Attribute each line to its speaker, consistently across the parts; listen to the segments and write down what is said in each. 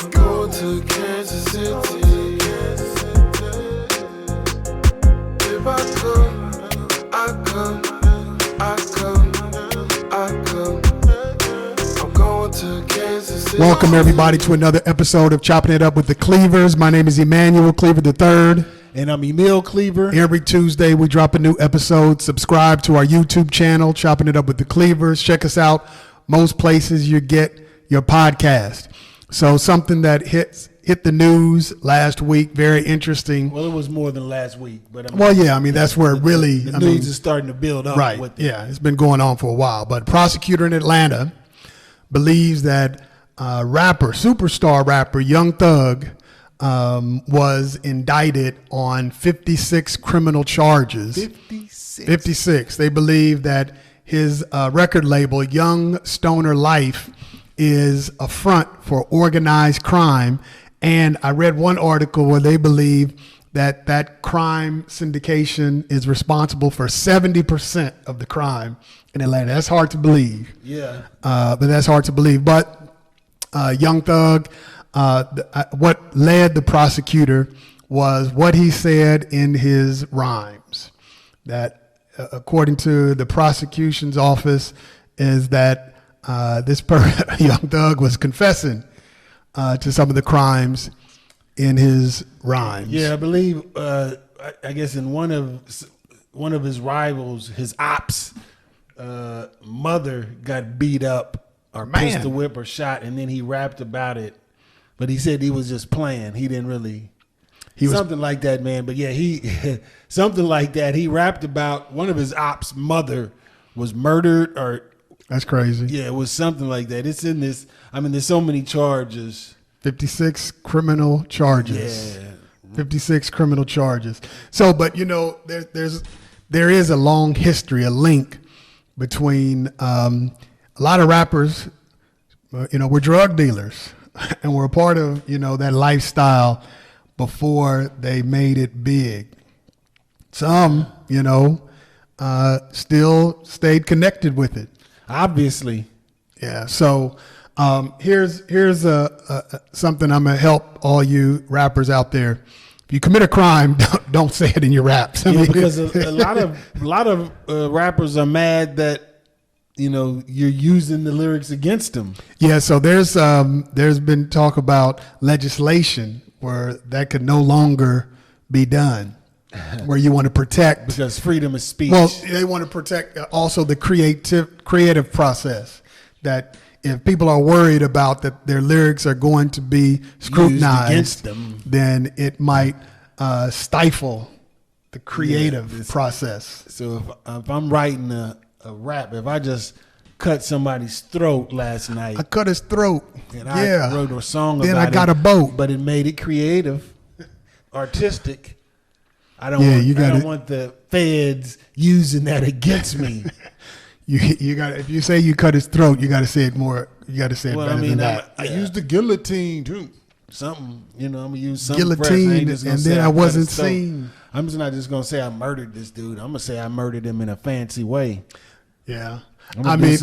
Speaker 1: I'm going to Kansas City. If I come, I come, I come, I come. I'm going to Kansas City.
Speaker 2: Welcome everybody to another episode of Chopping It Up with the Cleavers. My name is Emmanuel Cleaver III.
Speaker 3: And I'm Emil Cleaver.
Speaker 2: Every Tuesday we drop a new episode. Subscribe to our YouTube channel, Chopping It Up with the Cleavers. Check us out most places you get your podcast. So something that hit the news last week, very interesting.
Speaker 3: Well, it was more than last week, but
Speaker 2: that's where it really
Speaker 3: the news is starting to build up.
Speaker 2: Right.
Speaker 3: With it.
Speaker 2: Yeah, it's been going on for a while. But a prosecutor in Atlanta believes that superstar rapper Young Thug was indicted on 56 criminal charges. 56. They believe that his record label, Young Stoner Life, is a front for organized crime. And I read one article where they believe that crime syndication is responsible for 70% of the crime in Atlanta. That's hard to believe.
Speaker 3: Yeah.
Speaker 2: But that's hard to believe. But Young Thug, what led the prosecutor was what he said in his rhymes. That according to the prosecution's office is that Young Thug was confessing to some of the crimes in his rhymes.
Speaker 3: Yeah, I believe. I guess in one of his rivals, his ops mother got beat up or pistol whip or shot, and then he rapped about it. But he said he was just playing. He didn't really. Something like that, man. But yeah, he something like that. He rapped about one of his ops mother was murdered or.
Speaker 2: That's crazy.
Speaker 3: Yeah, it was something like that. It's in this. I mean, there's so many charges.
Speaker 2: 56 criminal charges.
Speaker 3: Yeah.
Speaker 2: 56 criminal charges. So, but there is a long history, a link between a lot of rappers. We're drug dealers, and we're a part of that lifestyle before they made it big. Some, still stayed connected with it.
Speaker 3: Obviously.
Speaker 2: Yeah. So here's something I'm gonna help all you rappers out there. If you commit a crime, don't say it in your raps.
Speaker 3: Because a lot of rappers are mad that you're using the lyrics against them.
Speaker 2: Yeah. So there's been talk about legislation where that could no longer be done. Where you want to protect
Speaker 3: because freedom of speech.
Speaker 2: Well, they want to protect also the creative process. That if people are worried about that their lyrics are going to be scrutinized
Speaker 3: against them,
Speaker 2: then it might stifle the creative process.
Speaker 3: So if I'm writing a rap, if I just cut somebody's throat last night,
Speaker 2: I cut his throat.
Speaker 3: And I wrote a song about it.
Speaker 2: Then I got a boat,
Speaker 3: but it made it creative, artistic. I don't want the feds using that against me.
Speaker 2: You got if you say you cut his throat, you got to say it more. You got to say it better than that.
Speaker 3: I used the guillotine too. Something, I'm gonna use some
Speaker 2: guillotine, and then I wasn't seen.
Speaker 3: I'm just not just gonna say I murdered this dude. I'm gonna say I murdered him in a fancy way.
Speaker 2: Yeah,
Speaker 3: I mean,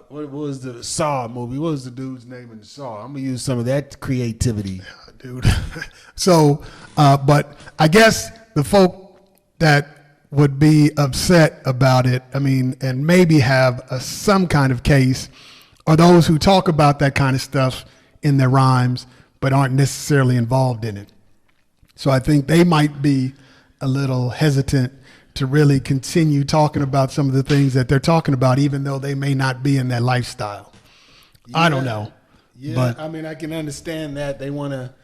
Speaker 3: what was the Saw movie? What was the dude's name in the Saw? I'm gonna use some of that creativity.
Speaker 2: Dude. So, but I guess the folk that would be upset about it, and maybe have some kind of case, are those who talk about that kind of stuff in their rhymes, but aren't necessarily involved in it. So I think they might be a little hesitant to really continue talking about some of the things that they're talking about, even though they may not be in that lifestyle. Yeah. I don't know.
Speaker 3: Yeah,
Speaker 2: but
Speaker 3: I can understand that they want to.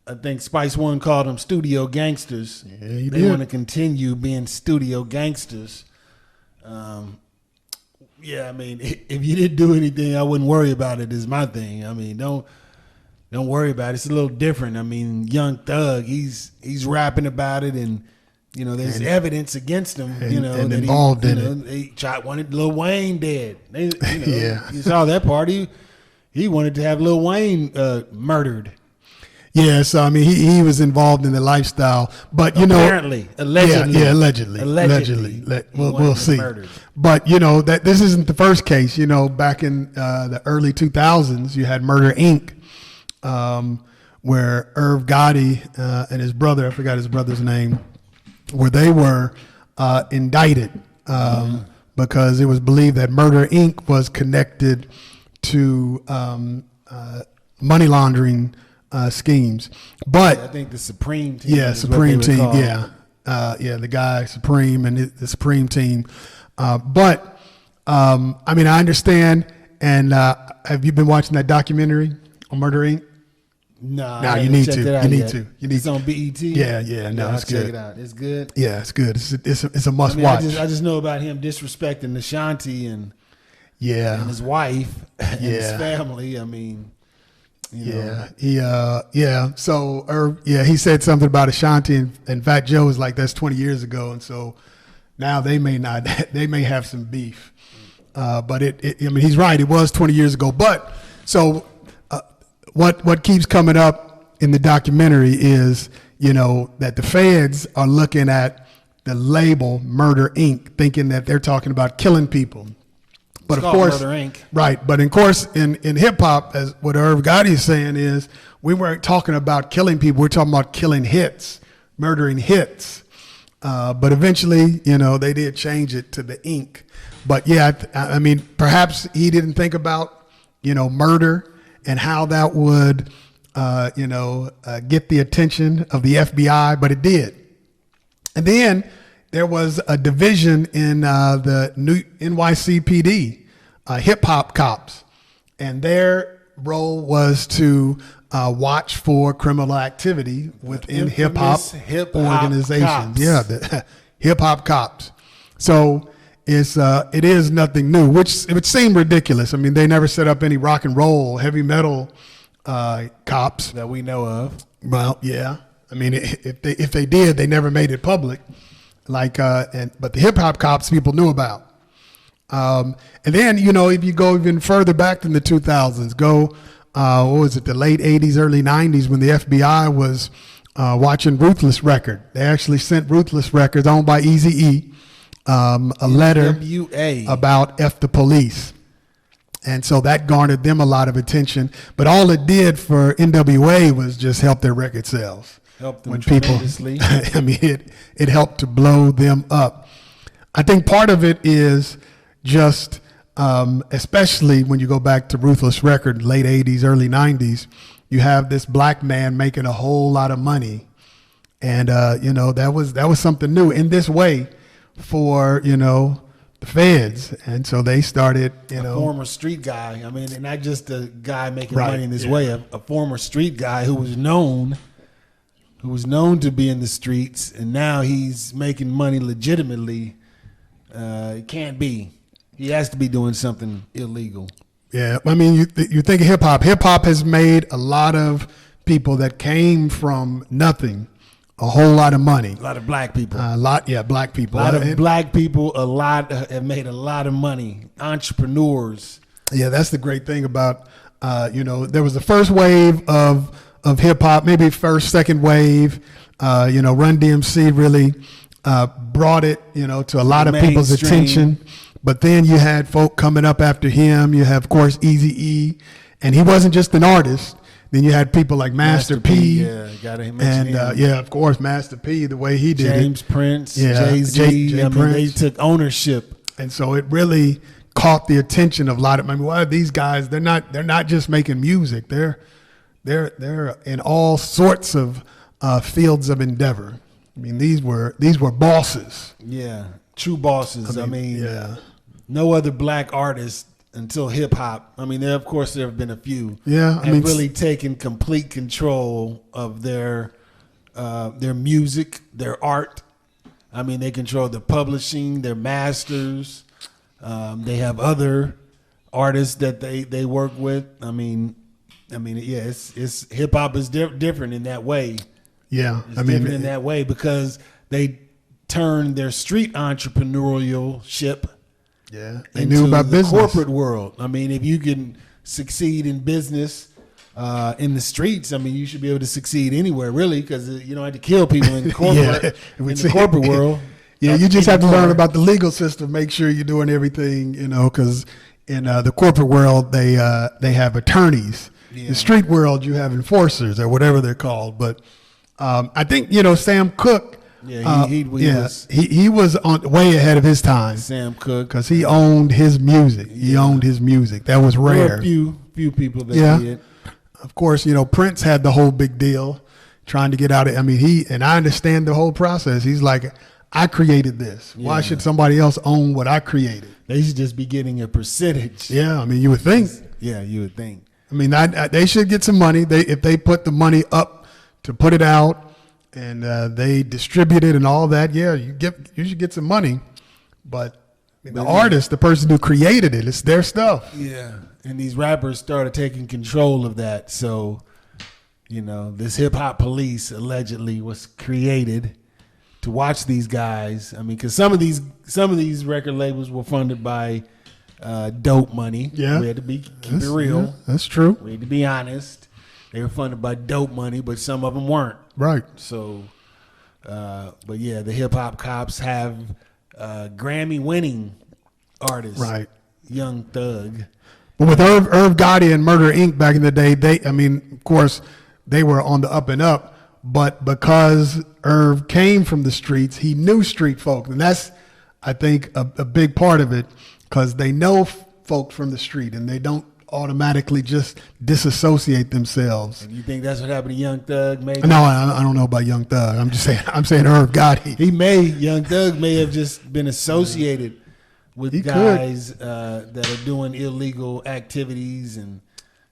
Speaker 3: I think Spice One called them studio gangsters.
Speaker 2: Yeah,
Speaker 3: they want to continue being studio gangsters. If you didn't do anything, I wouldn't worry about it. Is my thing. Don't worry about it. It's a little different. Young Thug, he's rapping about it, and there's evidence against him.
Speaker 2: And involved in it.
Speaker 3: They wanted Lil Wayne dead.
Speaker 2: Yeah,
Speaker 3: you saw that party. He wanted to have Lil Wayne murdered.
Speaker 2: Yeah, so I mean, he was involved in the lifestyle, but
Speaker 3: Apparently, allegedly,
Speaker 2: allegedly. We'll see.
Speaker 3: Murdered.
Speaker 2: But that this isn't the first case. Back in the early 2000s, you had Murder Inc., where Irv Gotti and his brother, I forgot his brother's name, where they were indicted because it was believed that Murder Inc. was connected to money laundering schemes. But
Speaker 3: I think the Supreme Team.
Speaker 2: Yeah, Supreme Team. Yeah, the guy Supreme and the Supreme Team. But I mean, I understand. And have you been watching that documentary on Murder Inc.?
Speaker 3: No,
Speaker 2: you need to. You need to.
Speaker 3: It's on BET.
Speaker 2: Yeah. No,
Speaker 3: I'll
Speaker 2: it's good.
Speaker 3: Check it out. It's good.
Speaker 2: Yeah, it's good. It's a must watch.
Speaker 3: I just know about him disrespecting Ashanti and his wife and his family. I mean.
Speaker 2: So he said something about Ashanti and Fat Joe was like, that's 20 years ago, and so now they may have some beef. But I mean, he's right. It was 20 years ago. But so what keeps coming up in the documentary is that the feds are looking at the label Murder Inc., thinking that they're talking about killing people. But of course, right. But of course, in hip hop, as what Irv Gotti is saying is, we weren't talking about killing people. We're talking about killing hits, murdering hits. But eventually, they did change it to the Inc. But yeah, I mean, perhaps he didn't think about, murder and how that would, get the attention of the FBI, but it did. And then there was a division in the new NYCPD, hip hop cops, and their role was to watch for criminal activity within hip hop organizations.
Speaker 3: Cops.
Speaker 2: Yeah, the hip hop cops. So it is nothing new, which it would seem ridiculous. I mean, they never set up any rock and roll, heavy metal cops
Speaker 3: that we know of.
Speaker 2: Well, yeah. I mean, if they did, they never made it public. But the hip hop cops people knew about. And then, if you go even further back than the 2000s, the late 80s, early 90s, when the FBI was watching Ruthless Record. They actually sent Ruthless Records, owned by Eazy-E, a letter about F the police. And so that garnered them a lot of attention. But all it did for NWA was just help their record sales.
Speaker 3: Helped them tremendously.
Speaker 2: I mean, it helped to blow them up. I think part of it is just, especially when you go back to Ruthless Record, late 80s, early 90s, you have this black man making a whole lot of money. And, that was something new in this way for, the feds. And so they started,
Speaker 3: a former street guy. I mean, not just a guy making money in this way, a former street guy who was known to be in the streets, and now he's making money legitimately. It can't be. He has to be doing something illegal.
Speaker 2: Yeah, I mean, you think of hip hop. Hip hop has made a lot of people that came from nothing a whole lot of money.
Speaker 3: A lot of black people.
Speaker 2: Black people.
Speaker 3: A lot of black people. Have made a lot of money. Entrepreneurs.
Speaker 2: Yeah, that's the great thing about. There was the first wave of hip hop, maybe first, second wave. Run DMC really brought it, to a lot of people's attention. But then you had folk coming up after him. You have, of course, Eazy-E, and he wasn't just an artist. Then you had people like Master P.
Speaker 3: Yeah, gotta mention him.
Speaker 2: Of course, Master P. The way he did
Speaker 3: James Prince, Jay-Z. I mean, they took ownership,
Speaker 2: and so it really caught the attention of a lot of. I mean, why are these guys? They're not just making music. They're in all sorts of fields of endeavor. I mean, these were bosses.
Speaker 3: Yeah, true bosses. I mean no other black artist until hip hop. I mean, there have been a few.
Speaker 2: Yeah,
Speaker 3: have really taken complete control of their music, their art. I mean, they control the publishing, their masters. They have other artists that they work with. I mean, it's hip hop is different in that way.
Speaker 2: Yeah,
Speaker 3: different in that way because they turn their street entrepreneurship.
Speaker 2: Yeah, they knew about
Speaker 3: the
Speaker 2: business.
Speaker 3: Corporate world. I mean, if you can succeed in business, in the streets, I mean, you should be able to succeed anywhere, really, because you don't have to kill people in corporate, in the corporate world.
Speaker 2: Yeah, you just have to learn about the legal system. Make sure you're doing everything, because in the corporate world, they have attorneys.
Speaker 3: Yeah.
Speaker 2: The street world, you have enforcers or whatever they're called. But I think, Sam Cooke.
Speaker 3: Yeah, he
Speaker 2: was way ahead of his time.
Speaker 3: Sam Cooke,
Speaker 2: because he owned his music. Yeah. He owned his music. That was rare.
Speaker 3: There were a few people that did.
Speaker 2: Of course, Prince had the whole big deal, trying to get out of. I mean, I understand the whole process. He's like, I created this. Yeah. Why should somebody else own what I created?
Speaker 3: They should just be getting a percentage.
Speaker 2: Yeah, I mean, you would think.
Speaker 3: Yeah, you would think.
Speaker 2: I mean, they should get some money. If they put the money up to put it out, and they distribute it and all that, yeah, you should get some money. But the artist, the person who created it, it's their stuff.
Speaker 3: Yeah, and these rappers started taking control of that. So, this hip hop police allegedly was created to watch these guys. I mean, because some of these record labels were funded by dope money.
Speaker 2: Yeah,
Speaker 3: we had to keep it real.
Speaker 2: Yeah, that's true.
Speaker 3: We had to be honest. They were funded by dope money, but some of them weren't.
Speaker 2: Right.
Speaker 3: So, but yeah, the hip hop cops have Grammy-winning artists,
Speaker 2: right?
Speaker 3: Young Thug.
Speaker 2: But with Irv Gotti and Murder Inc. back in the day, of course, they were on the up and up. But because Irv came from the streets, he knew street folk, and that's, I think, a big part of it, because they know folk from the street, and they don't automatically just disassociate themselves.
Speaker 3: And you think that's what happened to Young Thug? Maybe?
Speaker 2: No, I don't know about Young Thug. I'm saying Irv Gotti.
Speaker 3: Young Thug may have just been associated with guys that are doing illegal activities, and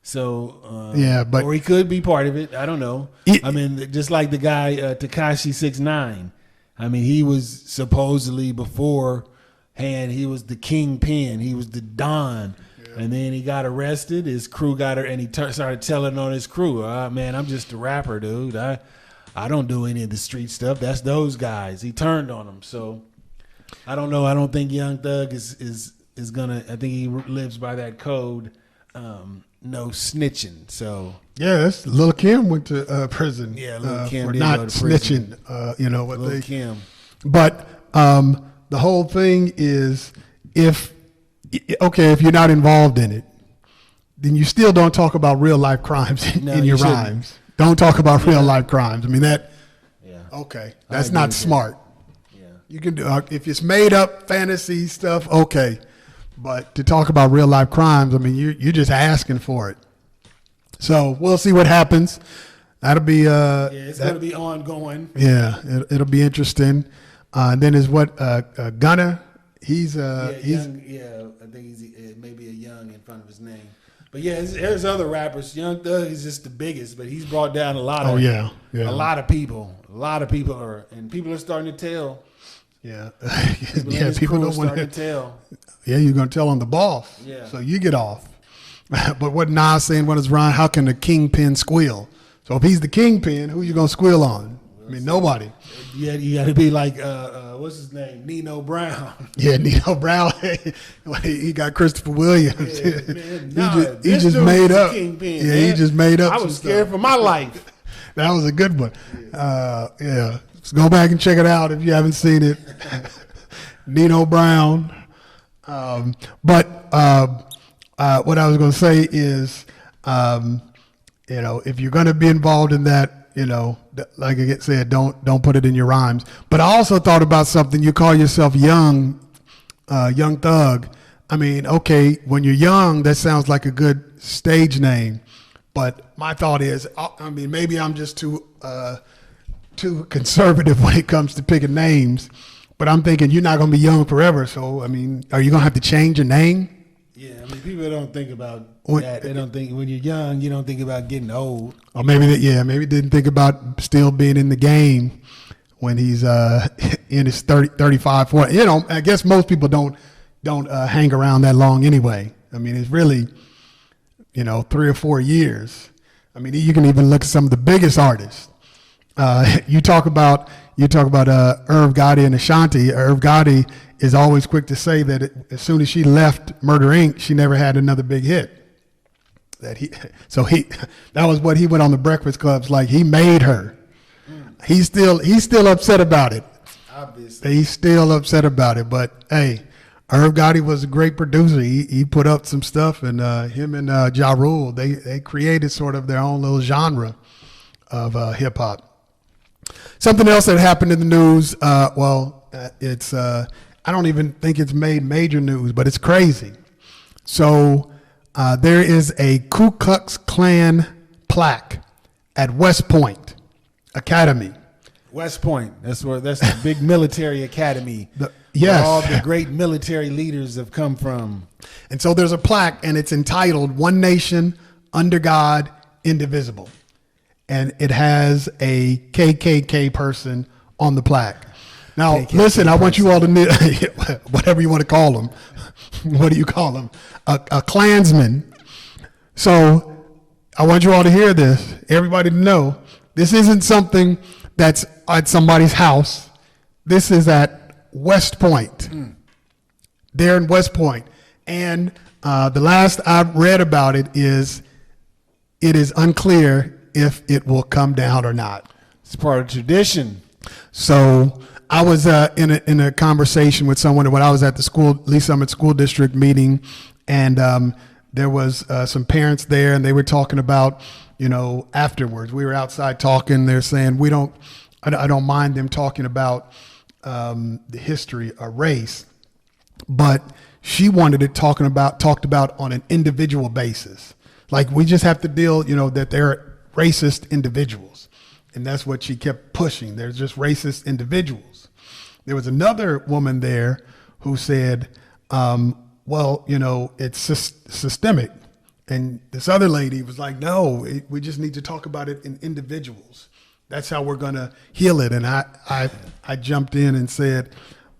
Speaker 3: so
Speaker 2: but
Speaker 3: or he could be part of it. I don't know. I mean, just like the guy Tekashi 6ix9ine. I mean, he was supposedly beforehand he was the kingpin. He was the Don. And then he got arrested. His crew got her, and he started telling on his crew, "Man, I'm just a rapper, dude. I don't do any of the street stuff. That's those guys." He turned on them. So I don't know. I don't think Young Thug is gonna. I think he lives by that code. No snitching. So
Speaker 2: yeah, that's Lil' Kim went to prison.
Speaker 3: Yeah, Lil' Kim
Speaker 2: for
Speaker 3: did
Speaker 2: not
Speaker 3: go to prison.
Speaker 2: snitching.
Speaker 3: Lil' Kim.
Speaker 2: But the whole thing is if you're not involved in it, then you still don't talk about real life crimes in your rhymes. Don't talk about real life crimes. I mean that. Yeah. Okay, that's not smart. Yeah. You can do if it's made up fantasy stuff. Okay, but to talk about real life crimes, I mean you're just asking for it. So we'll see what happens. That'll be
Speaker 3: it's going to be ongoing.
Speaker 2: Yeah, it'll be interesting. And then is what Gunna. He's
Speaker 3: young, I think he's maybe a young in front of his name. But yeah, there's other rappers. Young Thug is just the biggest, but he's brought down a lot of a lot of people. A lot of people are starting to tell.
Speaker 2: Yeah,
Speaker 3: people don't want to tell.
Speaker 2: Yeah, you're gonna tell on the boss. Yeah, so you get off. But what Nas saying? What is Ron? How can the kingpin squeal? So if he's the kingpin, who you gonna squeal on? I mean, nobody.
Speaker 3: Yeah, you got to be like what's his name, Nino Brown.
Speaker 2: Yeah, Nino Brown. He got Christopher Williams.
Speaker 3: Yeah, man,
Speaker 2: he just made up.
Speaker 3: Kingpin,
Speaker 2: yeah, he just made up.
Speaker 3: I was scared for my life.
Speaker 2: That was a good one. Yeah, so go back and check it out if you haven't seen it. Nino Brown. But what I was going to say is, if you're going to be involved in that. Like I said, don't put it in your rhymes. But I also thought about something. You call yourself Young Thug. I mean, okay, when you're young, that sounds like a good stage name. But my thought is, I mean, maybe I'm just too conservative when it comes to picking names. But I'm thinking you're not going to be young forever. So, I mean, are you going to have to change your name?
Speaker 3: Yeah, I mean, people don't think about that. They don't think when you're young, you don't think about getting old.
Speaker 2: Or maybe maybe didn't think about still being in the game when he's in his 30, 35, 40. I guess most people don't hang around that long anyway. I mean, it's really, 3 or 4 years. I mean, you can even look at some of the biggest artists. You talk about Irv Gotti and Ashanti. Irv Gotti is always quick to say that as soon as she left Murder Inc., she never had another big hit. that was what he went on the Breakfast Clubs like. He made her. He's still upset about it.
Speaker 3: Obviously,
Speaker 2: he's still upset about it. But hey, Irv Gotti was a great producer. He put up some stuff, and him and Ja Rule, they created sort of their own little genre of hip hop. Something else that happened in the news. It's I don't even think it's made major news, but it's crazy. So there is a Ku Klux Klan plaque at West Point Academy.
Speaker 3: West Point. That's the big military academy.
Speaker 2: Yes.
Speaker 3: Where all the great military leaders have come from.
Speaker 2: And so there's a plaque, and it's entitled "One Nation Under God, Indivisible," and it has a KKK person on the plaque. Now, KKK listen, I want you all to know, whatever you want to call them. What do you call them? A Klansman. So I want you all to hear this. Everybody to know this isn't something that's at somebody's house. This is at West Point. There in West Point. And the last I've read about it is unclear if it will come down or not.
Speaker 3: It's part of tradition.
Speaker 2: So I was in a conversation with someone when I was at the Lee Summit School District meeting, and there was some parents there, and they were talking about, afterwards. We were outside talking. They're saying I don't mind them talking about the history of race, but she wanted it talked about on an individual basis. Like, we just have to deal, that they're racist individuals. And that's what she kept pushing. There's just racist individuals. There was another woman there who said, it's systemic. And this other lady was like, no, we just need to talk about it in individuals. That's how we're going to heal it. And I jumped in and said,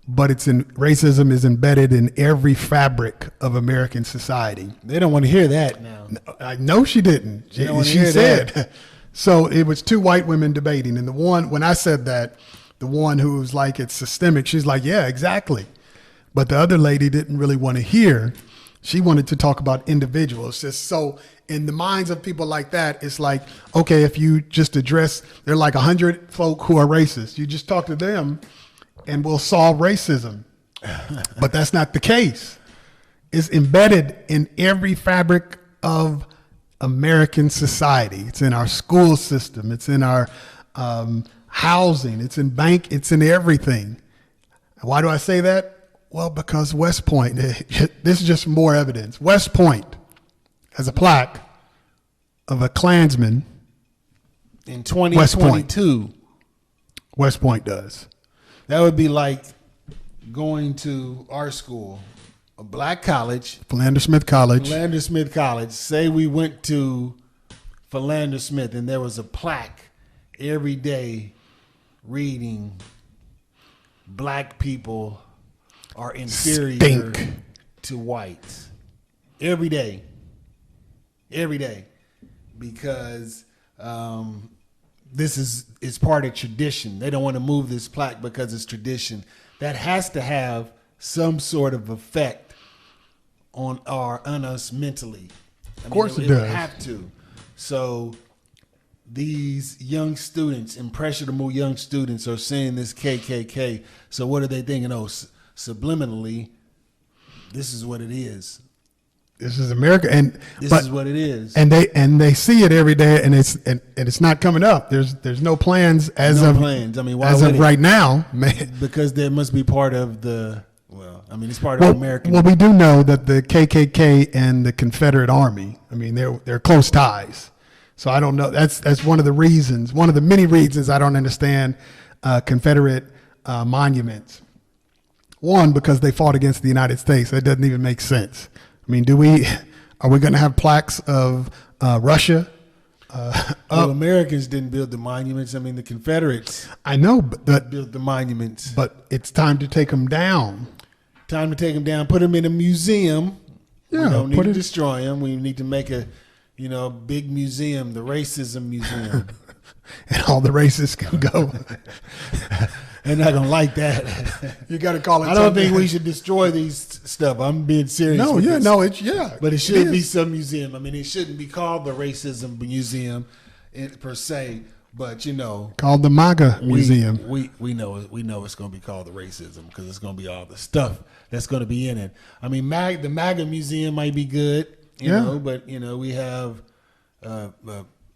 Speaker 2: but racism is embedded in every fabric of American society.
Speaker 3: They don't want to hear that now.
Speaker 2: I know she didn't. She said that. So it was two white women debating. And when I said that, the one who was like, it's systemic, she's like, yeah, exactly. But the other lady didn't really want to hear. She wanted to talk about individuals. Just so in the minds of people like that, it's like, okay, if you just address, there are like 100 folk who are racist. You just talk to them and we'll solve racism. But that's not the case. It's embedded in every fabric of American society. It's in our school system. It's in our housing. It's in it's in everything. Why do I say that? Well, because West Point, this is just more evidence. West Point has a plaque of a Klansman.
Speaker 3: In 2022.
Speaker 2: West Point does.
Speaker 3: That would be like going to our school, a black college.
Speaker 2: Philander Smith College.
Speaker 3: Say we went to Philander Smith and there was a plaque every day reading, black people are inferior to whites. Every day. Because it's part of tradition. They don't want to move this plaque because it's tradition. That has to have some sort of effect on us mentally.
Speaker 2: Of course it does.
Speaker 3: It would have to. So these young students, impressionable young students, are seeing this KKK. So what are they thinking? Oh, subliminally, this is what it is.
Speaker 2: This is America,
Speaker 3: this is what it is.
Speaker 2: And they see it every day, and it's not coming up. There's no plans as of right now, man.
Speaker 3: Because there must be part of it's part of American.
Speaker 2: Well, we do know that the KKK and the Confederate Army, they're close ties. So I don't know. That's one of the reasons, one of the many reasons I don't understand Confederate monuments. One, because they fought against the United States. That doesn't even make sense. Are we going to have plaques of Russia?
Speaker 3: Americans didn't build the monuments. The Confederates.
Speaker 2: I know, but
Speaker 3: built the monuments. But
Speaker 2: it's time to take them down.
Speaker 3: Time to take them down. Put them in a museum.
Speaker 2: Yeah,
Speaker 3: we don't need to destroy them. We need to make a big museum, the racism museum.
Speaker 2: And all the racists can go.
Speaker 3: They're not gonna like that.
Speaker 2: You got to call it.
Speaker 3: I don't
Speaker 2: something.
Speaker 3: think we should destroy these stuff. I'm being serious.
Speaker 2: No,
Speaker 3: with
Speaker 2: yeah,
Speaker 3: this.
Speaker 2: no, it's yeah.
Speaker 3: But it should be some museum. I mean, it shouldn't be called the Racism Museum per se. But you know,
Speaker 2: called the MAGA Museum.
Speaker 3: We know it's going to be called the racism because it's going to be all the stuff that's going to be in it. I mean, the MAGA Museum might be good, you know, but you know we have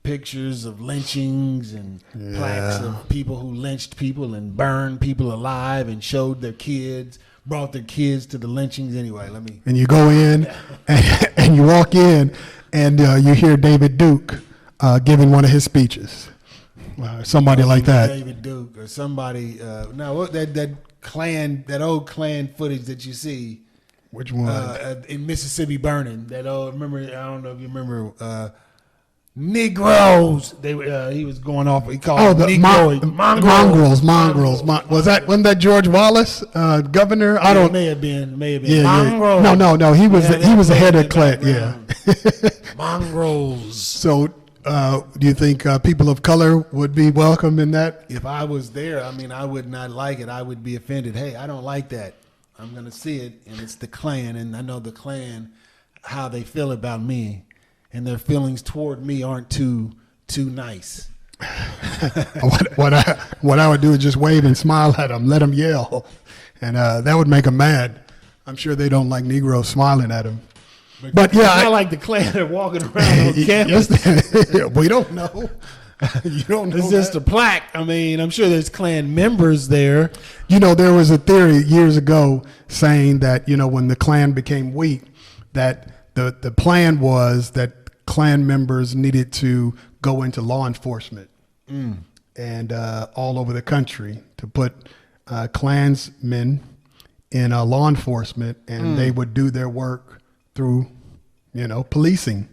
Speaker 3: pictures of lynchings and plaques of people who lynched people and burned people alive and showed their kids, brought their kids to the lynchings. Anyway,
Speaker 2: And you go in and you walk in and you hear David Duke giving one of his speeches. Somebody like that.
Speaker 3: David Duke or somebody. that old Klan footage that you see.
Speaker 2: Which one?
Speaker 3: In Mississippi burning. That old. Remember? I don't know if you remember. Negroes. He was going off. He called them
Speaker 2: mongrels. Wasn't that George Wallace, governor? I don't.
Speaker 3: May have been.
Speaker 2: Yeah,
Speaker 3: mongrels.
Speaker 2: No. He was the head of Klan. Yeah.
Speaker 3: Mongrels.
Speaker 2: So. Do you think people of color would be welcome in that?
Speaker 3: If I was there, I mean, I would not like it. I would be offended. Hey, I don't like that. I'm going to see it, and it's the Klan, and I know the Klan, how they feel about me, and their feelings toward me aren't too nice.
Speaker 2: What I would do is just wave and smile at them, let them yell, and that would make them mad. I'm sure they don't like Negroes smiling at them. But yeah,
Speaker 3: I like the Klan are walking around on campus.
Speaker 2: We don't know. You don't know.
Speaker 3: It's just a plaque. I mean, I'm sure there's Klan members there.
Speaker 2: You know, there was a theory years ago saying that, you know, when the Klan became weak, that the plan was that Klan members needed to go into law enforcement and all over the country to put Klansmen in law enforcement, and they would do their work through, you know, policing.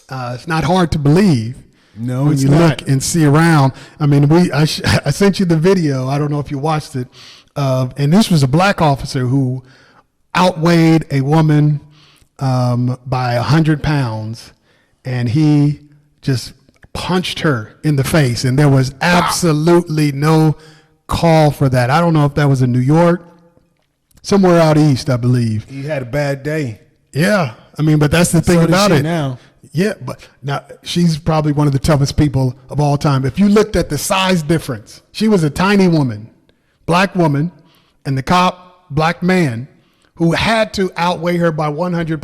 Speaker 2: It's not hard to believe.
Speaker 3: No,
Speaker 2: when
Speaker 3: it's
Speaker 2: you
Speaker 3: not.
Speaker 2: look and see around. I mean, I sent you the video. I don't know if you watched it. And this was a black officer who outweighed a woman by 100 pounds, and he just punched her in the face. And there was absolutely no call for that. I don't know if that was in New York, somewhere out east, I believe.
Speaker 3: He had a bad day.
Speaker 2: Yeah, I mean, but that's the thing
Speaker 3: So does
Speaker 2: about
Speaker 3: she
Speaker 2: it.
Speaker 3: now.
Speaker 2: Yeah, but now she's probably one of the toughest people of all time. If you looked at the size difference, she was a tiny woman, black woman, and the cop, black man, who had to outweigh her by 100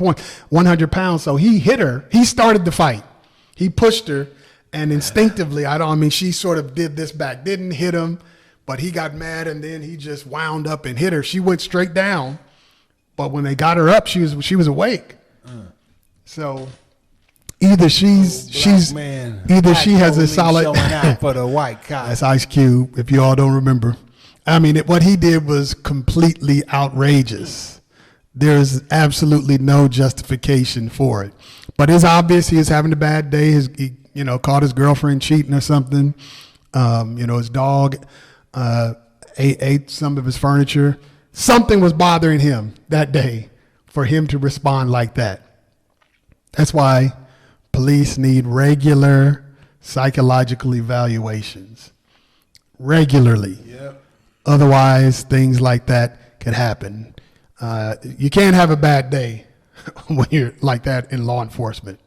Speaker 2: pounds. So he hit her. He started the fight. He pushed her, and instinctively, she sort of did this back, didn't hit him, but he got mad, and then he just wound up and hit her. She went straight down. But when they got her up, she was awake. So either she has a solid.
Speaker 3: Showing out for the white cop.
Speaker 2: That's Ice Cube. If you all don't remember, I mean, what he did was completely outrageous. There's absolutely no justification for it. But it's obvious he is having a bad day. He caught his girlfriend cheating or something. His dog ate some of his furniture. Something was bothering him that day for him to respond like that. That's why police need regular psychological evaluations. Regularly.
Speaker 3: Yep.
Speaker 2: Otherwise, things like that could happen. You can't have a bad day when you're like that in law enforcement.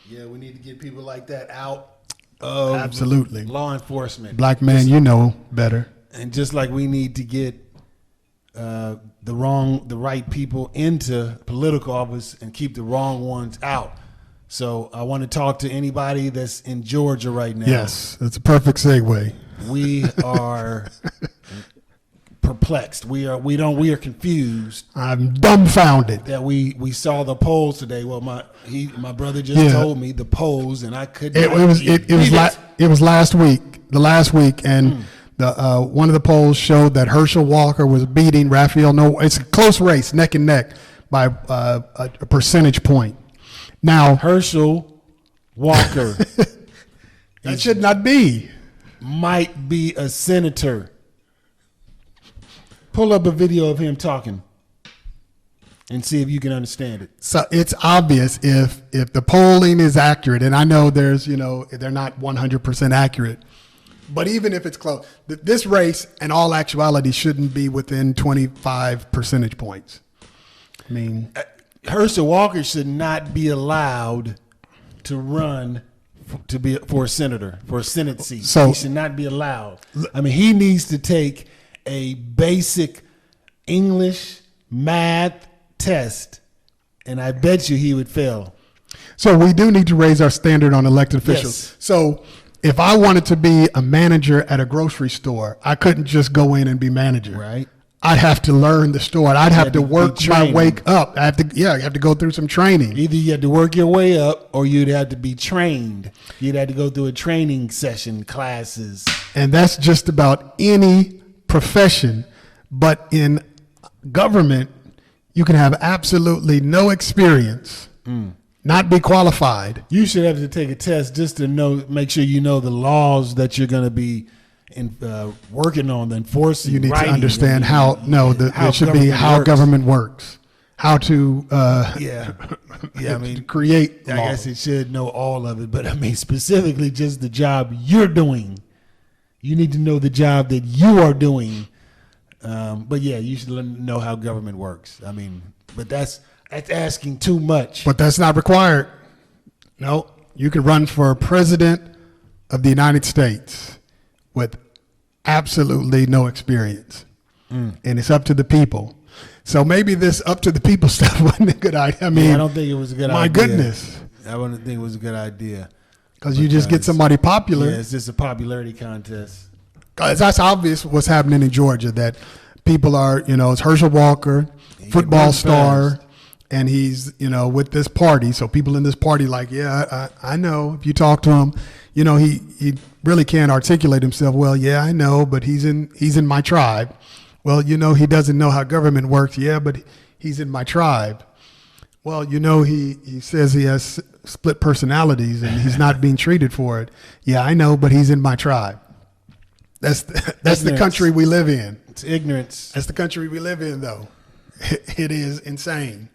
Speaker 3: Yeah, we need to get people like that out of
Speaker 2: Absolutely.
Speaker 3: law enforcement.
Speaker 2: Black man, you know better.
Speaker 3: And just like we need to get the right people into political office and keep the wrong ones out. So I want to talk to anybody that's in Georgia right now.
Speaker 2: Yes, that's a perfect segue.
Speaker 3: We are perplexed. We are confused.
Speaker 2: I'm dumbfounded.
Speaker 3: That we saw the polls today. Well, my brother just told me the polls, and I couldn't.
Speaker 2: It was last week, and the one of the polls showed that Herschel Walker was beating Raphael. No, it's a close race, neck and neck, by a percentage point. Now
Speaker 3: Herschel Walker
Speaker 2: that should not be.
Speaker 3: Might be a senator. Pull up a video of him talking and see if you can understand it.
Speaker 2: So it's obvious if the polling is accurate, and I know they're not 100% accurate, But even if it's close, this race, in all actuality, shouldn't be within 25 percentage points. I mean,
Speaker 3: Herschel Walker should not be allowed to run for a senator, for a Senate seat.
Speaker 2: So
Speaker 3: he should not be allowed. I mean, he needs to take a basic English, math test, and I bet you he would fail.
Speaker 2: So we do need to raise our standard on elected officials.
Speaker 3: Yes.
Speaker 2: So if I wanted to be a manager at a grocery store, I couldn't just go in and be manager.
Speaker 3: Right.
Speaker 2: I'd have to learn the store. I'd have to work my way up. I have to go through some training.
Speaker 3: Either you had to work your way up or you'd have to be trained. You'd have to go through a training session, classes.
Speaker 2: And that's just about any profession. But in government, you can have absolutely no experience, not be qualified.
Speaker 3: You should have to take a test just to make sure you know the laws that you're going to be working on, enforcing.
Speaker 2: You need to
Speaker 3: writing,
Speaker 2: understand
Speaker 3: how
Speaker 2: it should be how
Speaker 3: works.
Speaker 2: government works, how to
Speaker 3: Yeah, I mean,
Speaker 2: create
Speaker 3: I
Speaker 2: laws.
Speaker 3: guess it should know all of it, but I mean specifically just the job you're doing. You need to know the job that you are doing. But yeah, you should know how government works. I mean, but that's asking too much.
Speaker 2: But that's not required. No, you can run for president of the United States with absolutely no experience. And it's up to the people. So maybe this up to the people stuff wasn't a good idea. I mean,
Speaker 3: I don't think it was a good idea.
Speaker 2: My goodness.
Speaker 3: I wouldn't think it was a good idea.
Speaker 2: Because you just get somebody popular.
Speaker 3: Yeah, it's just a popularity contest.
Speaker 2: 'Cause that's obvious what's happening in Georgia, that people are, it's Herschel Walker, football
Speaker 3: runs
Speaker 2: star,
Speaker 3: fast.
Speaker 2: and he's, with this party. So people in this party like, yeah, I know. If you talk to him, he really can't articulate himself well. Yeah, I know, but he's in my tribe. Well, he doesn't know how government works. Yeah, but he's in my tribe. Well, he says he has split personalities and he's not being treated for it. Yeah, I know, but he's in my tribe. That's the country we live in.
Speaker 3: It's ignorance.
Speaker 2: That's the country we live in, though. It is insane.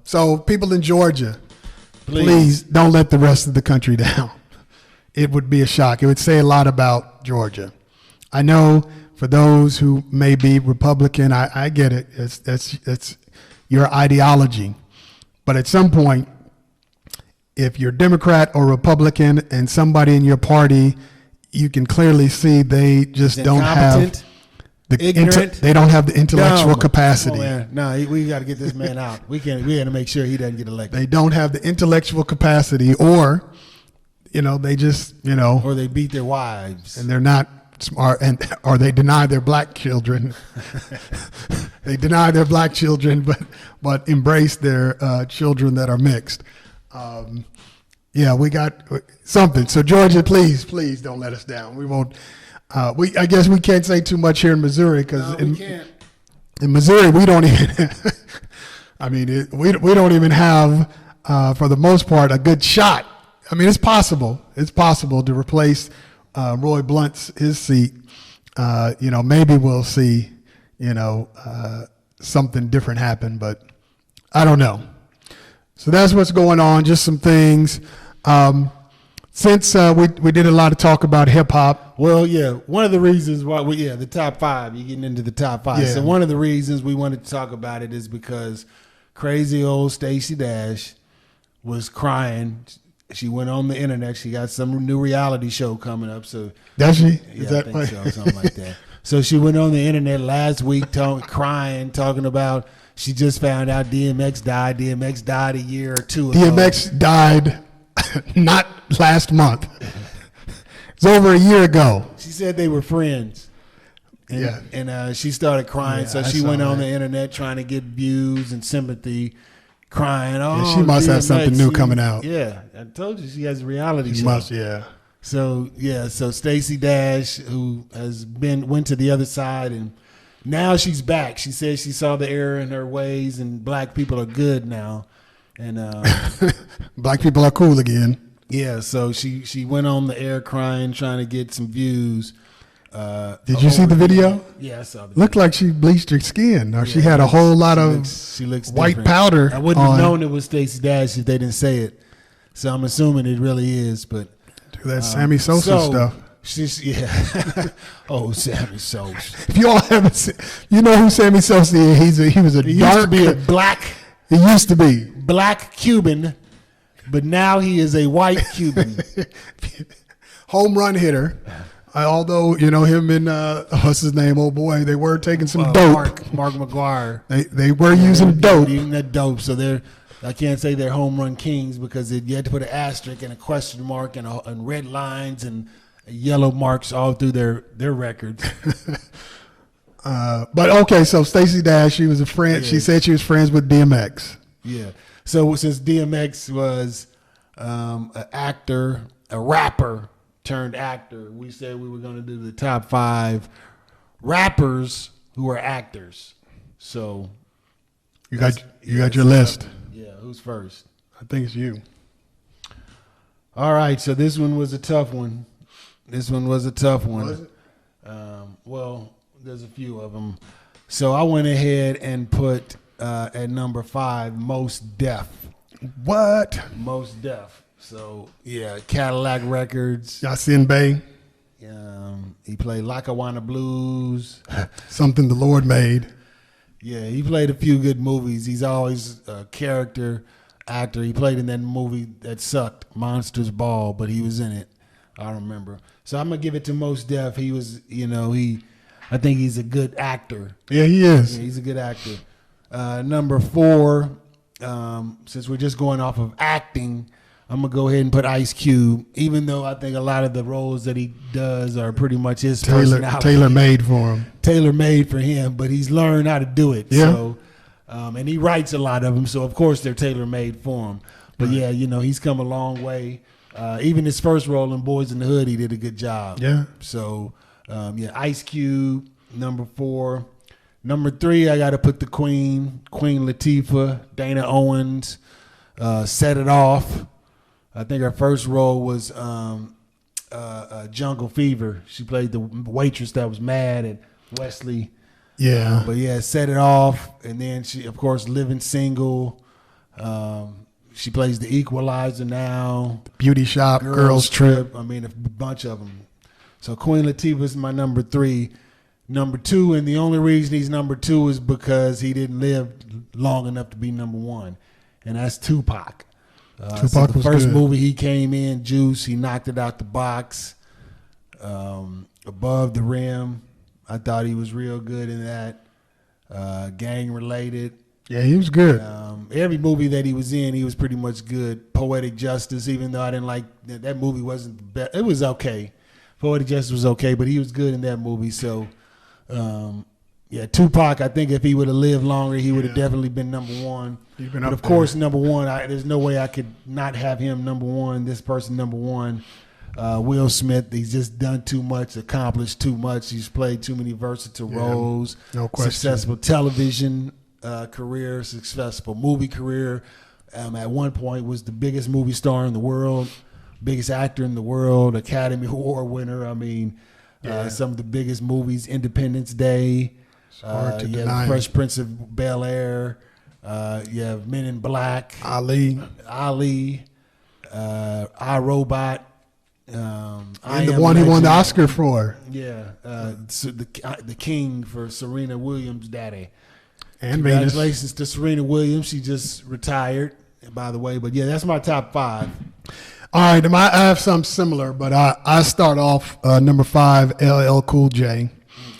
Speaker 2: So people in Georgia, please don't let the rest of the country down. It would be a shock. It would say a lot about Georgia. I know for those who may be Republican, I get it. It's your ideology. But at some point, if you're Democrat or Republican and somebody in your party, you can clearly see they just don't have
Speaker 3: ignorant,
Speaker 2: they don't have the intellectual capacity.
Speaker 3: No, we got to get this man out. We got to make sure he doesn't get elected.
Speaker 2: They don't have the intellectual capacity, or they just
Speaker 3: or they beat their wives
Speaker 2: and they're not smart, or they deny their black children. They deny their black children, but embrace their children that are mixed. Yeah, we got something. So Georgia, please don't let us down. We won't. I guess we can't say too much here in Missouri because in Missouri we don't even. I mean, we don't even have, for the most part, a good shot. I mean, it's possible. It's possible to replace Roy Blunt's his seat. Maybe we'll see. Something different happen, but I don't know. So that's what's going on. Just some things. Since we did a lot of talk about hip hop.
Speaker 3: Well, yeah, one of the reasons why the top five, you're getting into the top five.
Speaker 2: Yeah.
Speaker 3: So one of the reasons we wanted to talk about it is because crazy old Stacey Dash was crying. She went on the internet. She got some new reality show coming up. So
Speaker 2: does she?
Speaker 3: Yeah, I think so, something like that. So she went on the internet last week crying, talking about she just found out DMX died. DMX died a year or two ago.
Speaker 2: DMX died not last month. It's over a year ago.
Speaker 3: She said they were friends. And she started crying. So she went on the internet trying to get views and sympathy, crying. Oh,
Speaker 2: she must have
Speaker 3: DMX,
Speaker 2: something new coming out.
Speaker 3: Yeah, I told you she has a reality show.
Speaker 2: She must, yeah.
Speaker 3: So Stacey Dash, who went to the other side, and now she's back. She says she saw the error in her ways, and black people are good now. And
Speaker 2: black people are cool again.
Speaker 3: Yeah, so she went on the air crying, trying to get some views.
Speaker 2: Did you see the video?
Speaker 3: Yeah, I saw the
Speaker 2: Looked like she bleached her skin, or she had a whole lot of
Speaker 3: she looks
Speaker 2: white
Speaker 3: different.
Speaker 2: powder.
Speaker 3: I wouldn't have known it was Stacey Dash if they didn't say it. So I'm assuming it really is, but
Speaker 2: that Sammy Sosa stuff.
Speaker 3: Yeah. Oh, Sammy Sosa.
Speaker 2: If you all haven't seen, you know who Sammy Sosa is. He was a
Speaker 3: He
Speaker 2: dark.
Speaker 3: used to be a black.
Speaker 2: He used to be
Speaker 3: Black Cuban, but now he is a white Cuban.
Speaker 2: home run hitter. Although him and what's his name, old boy, they were taking some dope.
Speaker 3: Mark McGuire.
Speaker 2: They were using dope.
Speaker 3: Using that dope. So I can't say they're home run kings because you had to put an asterisk and a question mark and red lines and yellow marks all through their records.
Speaker 2: But okay, so Stacey Dash, she was a friend. Yeah. She said she was friends with DMX.
Speaker 3: Yeah. So since DMX was an actor, a rapper turned actor, we said we were going to do the top 5 rappers who are actors. So
Speaker 2: you got your list.
Speaker 3: Yeah. Who's first?
Speaker 2: I think it's you.
Speaker 3: All right. So this one was a tough one. Was it? Well, there's a few of them. So I went ahead and put at number 5, Most Def.
Speaker 2: What?
Speaker 3: Most Def. So yeah, Cadillac Records.
Speaker 2: Yasin Bey.
Speaker 3: He played Lackawanna Blues.
Speaker 2: Something the Lord made.
Speaker 3: Yeah, he played a few good movies. He's always a character actor. He played in that movie that sucked, Monsters Ball, but he was in it. I remember. So I'm gonna give it to Most Def. He was, I think he's a good actor.
Speaker 2: Yeah, he is.
Speaker 3: Yeah, he's a good actor. Number 4, since we're just going off of acting, I'm gonna go ahead and put Ice Cube. Even though I think a lot of the roles that he does are pretty much his personality.
Speaker 2: Tailor-made for him.
Speaker 3: Tailor-made for him, but he's learned how to do it.
Speaker 2: Yeah.
Speaker 3: So, and he writes a lot of them, so of course they're tailor-made for him. But yeah, he's come a long way. Even his first role in Boys in the Hood, he did a good job.
Speaker 2: Yeah.
Speaker 3: So, Ice Cube, number 4. Number 3, I got to put the Queen Latifah, Dana Owens, Set It Off. I think her first role was Jungle Fever. She played the waitress that was mad at Wesley.
Speaker 2: Yeah.
Speaker 3: But yeah, Set It Off. And then she, of course, Living Single. She plays The Equalizer now.
Speaker 2: Beauty Shop, Girls Trip.
Speaker 3: I mean, a bunch of them. So Queen Latifah is my number 3. Number 2, and the only reason he's number 2 is because he didn't live long enough to be number 1, and that's Tupac.
Speaker 2: Tupac
Speaker 3: the
Speaker 2: was
Speaker 3: first
Speaker 2: good.
Speaker 3: movie he came in, Juice, he knocked it out the box. Above the Rim, I thought he was real good in that. Gang Related.
Speaker 2: Yeah, he was good.
Speaker 3: Every movie that he was in, he was pretty much good. Poetic Justice, even though I didn't like that movie, wasn't the best. It was okay. Poetic Justice was okay, but he was good in that movie. So, Tupac, I think if he would have lived longer, he would have definitely been number 1. But of course, number 1, there's no way I could not have him number 1, this person number 1. Will Smith, he's just done too much, accomplished too much. He's played too many versatile roles.
Speaker 2: No question.
Speaker 3: Successful television career, successful movie career. At one point was the biggest movie star in the world, biggest actor in the world, Academy Award winner. I mean, some of the biggest movies, Independence Day. You have Fresh Prince of Bel-Air. You have Men in Black.
Speaker 2: Ali,
Speaker 3: iRobot.
Speaker 2: And the one he won the Oscar for.
Speaker 3: Yeah, the King for Serena Williams' daddy.
Speaker 2: And
Speaker 3: congratulations to Serena Williams. She just retired, by the way. But yeah, that's my top 5.
Speaker 2: All right, I have something similar, but I start off number 5, LL Cool J.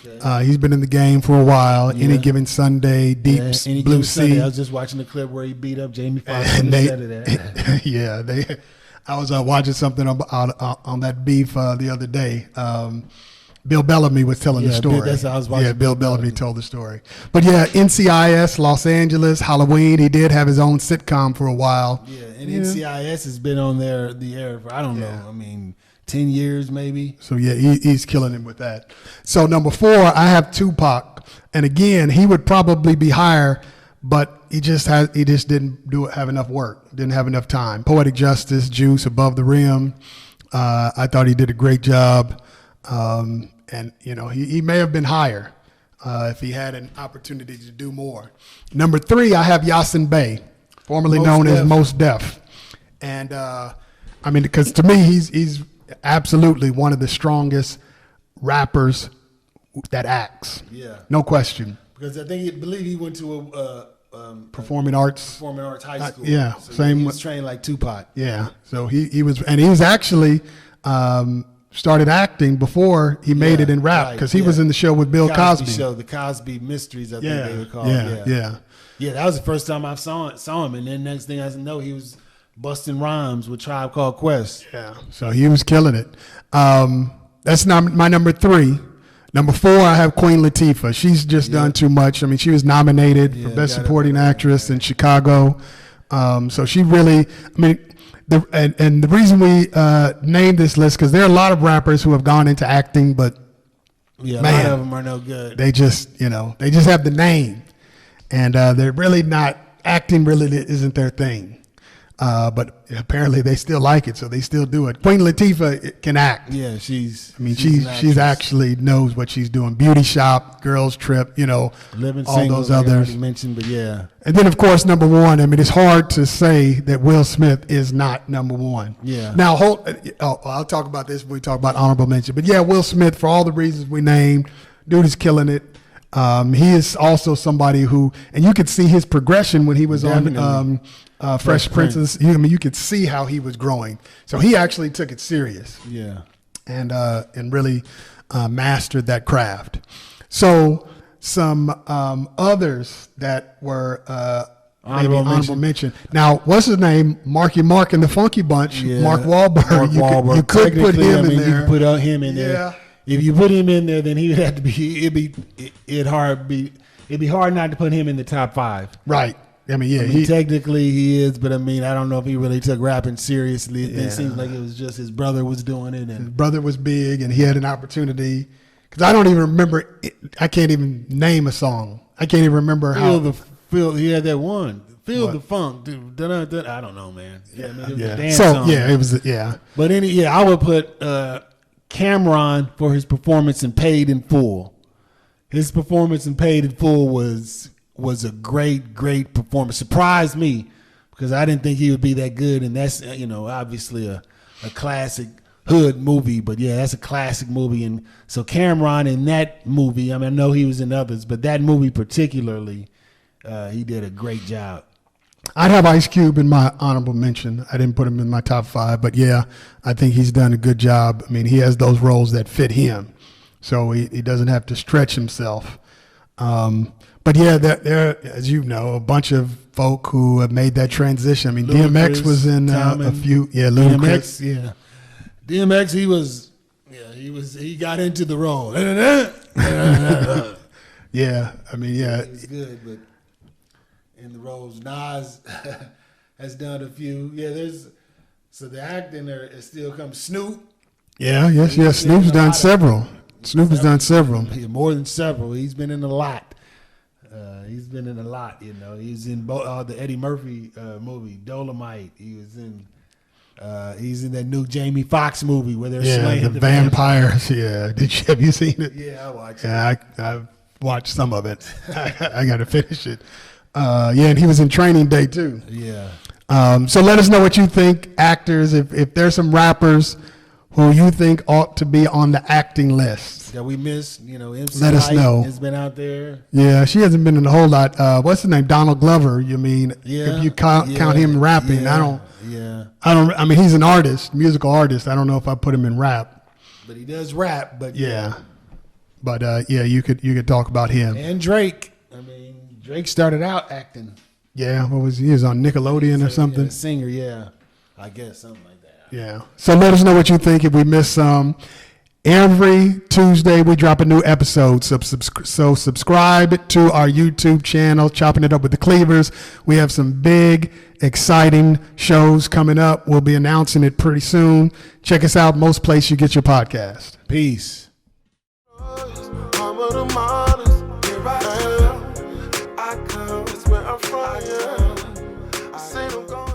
Speaker 2: Okay. He's been in the game for a while. Yeah. Any Given Sunday, Deep's Blue Sea.
Speaker 3: Sunday. I was just watching the clip where he beat up Jamie Foxx on Saturday.
Speaker 2: Yeah, I was watching something on that beef the other day. Bill Bellamy was telling the story.
Speaker 3: That's how I was watching.
Speaker 2: Yeah, Bill Bellamy told the story. But yeah, NCIS, Los Angeles, Halloween. He did have his own sitcom for a while.
Speaker 3: Yeah, and NCIS has been on the air for, I don't know, I mean, 10 years maybe.
Speaker 2: So yeah, he's killing him with that. So number 4, I have Tupac. And again, he would probably be higher, but he just didn't have enough work, didn't have enough time. Poetic Justice, Juice, Above the Rim. I thought he did a great job. And, he may have been higher if he had an opportunity to do more. Number 3, I have Yasin Bey, formerly known as Most Def. And, because to me, he's absolutely one of the strongest rappers that acts.
Speaker 3: Yeah.
Speaker 2: No question.
Speaker 3: Because I believe he went to a
Speaker 2: Performing arts
Speaker 3: high school.
Speaker 2: Yeah,
Speaker 3: so
Speaker 2: same.
Speaker 3: He was trained like Tupac.
Speaker 2: Yeah, so he was actually started acting before he made it in rap, because he was in the show with Bill Cosby.
Speaker 3: Show, the Cosby Mysteries, I think they were called.
Speaker 2: Yeah.
Speaker 3: That was the first time I saw him, and then next thing I know, he was busting rhymes with Tribe Called Quest.
Speaker 2: Yeah, so he was killing it. That's my number 3. Number 4, I have Queen Latifah. She's just done too much. I mean, she was nominated for Best Supporting Actress in Chicago. So she really, I mean, the reason we named this list, because there are a lot of rappers who have gone into acting, but
Speaker 3: a lot of them are no good.
Speaker 2: They just, they just have the name, and they're really not, acting really isn't their thing. But apparently they still like it, so they still do it. Queen Latifah can act.
Speaker 3: Yeah, she's
Speaker 2: actually knows what she's doing. Beauty Shop, Girls Trip,
Speaker 3: Living
Speaker 2: all
Speaker 3: Single,
Speaker 2: those others.
Speaker 3: already mentioned, but yeah.
Speaker 2: And then of course number 1. I mean, it's hard to say that Will Smith is not number 1.
Speaker 3: Yeah.
Speaker 2: Now I'll talk about this when we talk about honorable mention. But yeah, Will Smith, for all the reasons we named, dude is killing it. He is also somebody who, and you could see his progression when he was on Fresh Prince. You could see how he was growing. So he actually took it serious.
Speaker 3: Yeah.
Speaker 2: And really mastered that craft. So some others that were maybe honorable mention. Now, what's his name? Marky Mark and the Funky Bunch.
Speaker 3: Yeah.
Speaker 2: Mark Wahlberg. You could put him in there.
Speaker 3: You could put him in there. If you put him in there, then he would have to be. It'd be hard not to put him in the top 5.
Speaker 2: Right. I mean,
Speaker 3: technically he is, but I mean, I don't know if he really took rapping seriously. It seems like it was just his brother was doing it, and
Speaker 2: his brother was big, and he had an opportunity. Because I don't even remember. I can't even name a song. I can't even remember how.
Speaker 3: He had that one. Feel the funk, dude. I don't know, man. Yeah, I mean, it was a dance
Speaker 2: song. Yeah, it was. Yeah.
Speaker 3: But I would put Cameron for his performance in Paid in Full. His performance in Paid in Full was a great performance. Surprised me, because I didn't think he would be that good, and that's obviously a classic hood movie. But yeah, that's a classic movie, and so Cameron in that movie, I mean, I know he was in others, but that movie particularly, he did a great job.
Speaker 2: I'd have Ice Cube in my honorable mention. I didn't put him in my top 5, but yeah, I think he's done a good job. I mean, he has those roles that fit him, so he doesn't have to stretch himself. But yeah, there, as you know, a bunch of folk who have made that transition. I mean, DMX was in a few. Yeah, Ludacris.
Speaker 3: Yeah, DMX. He got into the role.
Speaker 2: Yeah, I mean, yeah,
Speaker 3: it was good, but in the roles, Nas has done a few. Yeah, so the acting there is still comes. Snoop.
Speaker 2: Yeah, yes. Snoop's done several. Snoop has done several.
Speaker 3: More than several. He's been in a lot. He's been in a lot, He's in the Eddie Murphy movie, Dolomite. He's in that new Jamie Foxx movie where they're slaying
Speaker 2: the vampires. Yeah, have you seen it?
Speaker 3: Yeah, I watched it.
Speaker 2: Yeah, I've watched some of it. I got to finish it. And he was in Training Day too.
Speaker 3: Yeah.
Speaker 2: So let us know what you think, actors. If there's some rappers who you think ought to be on the acting list
Speaker 3: that we missed, MC
Speaker 2: let us know.
Speaker 3: Has been out there.
Speaker 2: Yeah, she hasn't been in a whole lot. What's his name? Donald Glover. You mean?
Speaker 3: Yeah.
Speaker 2: If you count him rapping,
Speaker 3: yeah,
Speaker 2: I don't.
Speaker 3: Yeah.
Speaker 2: I mean, he's an artist, musical artist. I don't know if I put him in rap.
Speaker 3: But he does rap. But
Speaker 2: yeah. But you could talk about him
Speaker 3: and Drake. I mean, Drake started out acting.
Speaker 2: Yeah. What was he? Was on Nickelodeon or something?
Speaker 3: Yeah, singer. Yeah. I guess something like that.
Speaker 2: Yeah. So let us know what you think if we missed some. Every Tuesday we drop a new episode. So subscribe to our YouTube channel, Chopping It Up with the Cleavers. We have some big, exciting shows coming up. We'll be announcing it pretty soon. Check us out most places you get your podcast.
Speaker 3: Peace.
Speaker 1: I come, it's where I'm from, yeah. I say I'm going.